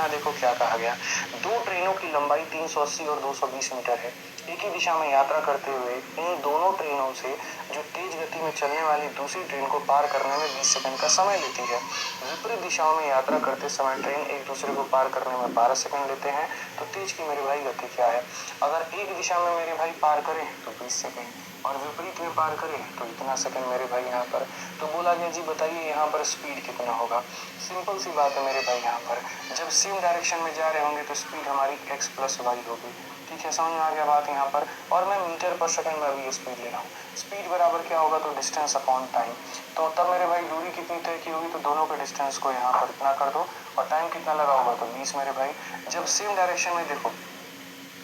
यहाँ देखो क्या कहा गया, दो ट्रेनों की लंबाई 380 और 220 मीटर है। एक ही दिशा में यात्रा करते हुए इन दोनों ट्रेनों से जो तेज गति में चलने वाली दूसरी ट्रेन को पार करने में 20 सेकंड का समय लेती है। विपरीत दिशाओं में यात्रा करते समय ट्रेन एक दूसरे को पार करने में 12 सेकंड लेते हैं। तो तेज की मेरे भाई गति क्या है? अगर एक दिशा में मेरे भाई पार करें तो 20 सेकंड और विपरीत में पार करें तो इतना सेकंड मेरे भाई यहाँ पर। तो बोला गया जी बताइए यहाँ पर स्पीड कितना होगा। सिंपल सी बात है मेरे भाई, यहाँ पर जब सेम डायरेक्शन में जा रहे होंगे तो स्पीड हमारी x प्लस वाई होगी। ठीक है, समझ में आ गया बात यहाँ पर। और मैं मीटर पर सेकंड में अभी स्पीड ले रहा हूँ। स्पीड बराबर क्या होगा, तो डिस्टेंस अपॉन टाइम। तो तब मेरे भाई दूरी कितनी तय की होगी, तो दोनों के डिस्टेंस को यहाँ पर इतना कर दो और टाइम कितना लगा होगा, तो 20 मेरे भाई। जब सेम डायरेक्शन में देखो,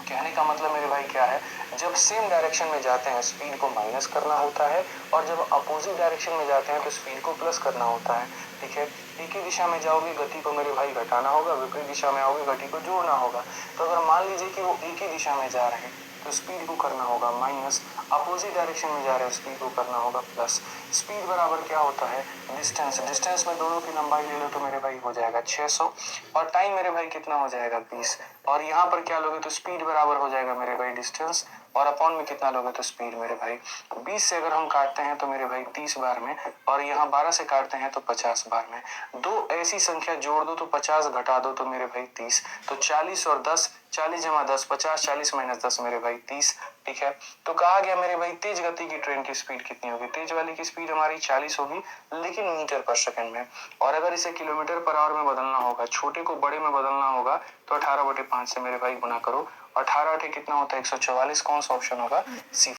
कहने का मतलब मेरे भाई क्या है, जब सेम डायरेक्शन में जाते हैं स्पीड को माइनस करना होता है और जब अपोजिट डायरेक्शन में जाते हैं तो स्पीड को प्लस करना होता है। ठीक है, एक ही दिशा में जाओगे गति को मेरे भाई घटाना होगा, विपरीत दिशा में आओगे गति को जोड़ना होगा। तो अगर मान लीजिए कि वो एक ही दिशा में जा रहे हैं तो स्पीड को करना होगा माइनस, अपोजिट डायरेक्शन में जा रहे हैं स्पीड को करना होगा प्लस। स्पीड बराबर क्या होता है, डिस्टेंस। डिस्टेंस में दोनों की लंबाई ले लो तो मेरे भाई हो जाएगा 600 और टाइम मेरे भाई कितना हो जाएगा 20। और यहाँ पर क्या लोगे तो स्पीड बराबर हो जाएगा मेरे भाई डिस्टेंस और अपॉन में कितना लोगे तो स्पीड मेरे भाई। 20 से अगर हम काटते हैं तो मेरे भाई 30 बार में और यहाँ 12 से काटते हैं तो 50 बार में। दो ऐसी संख्या जोड़ दो तो 50 घटा दो तो मेरे भाई 30। तो 40 और 10, 40 जमा 10 50, 40 माइनस 10 मेरे भाई 30। ठीक है, तो कहा गया मेरे भाई तेज गति की ट्रेन की स्पीड कितनी होगी। तेज वाली की स्पीड हमारी 40 होगी लेकिन मीटर पर सेकंड में। और अगर इसे किलोमीटर पर आवर में बदलना होगा, छोटे को बड़े में बदलना होगा तो 18/5 से मेरे भाई गुना करो। 18 कितना होता है 144। कौन सा ऑप्शन होगा, सी।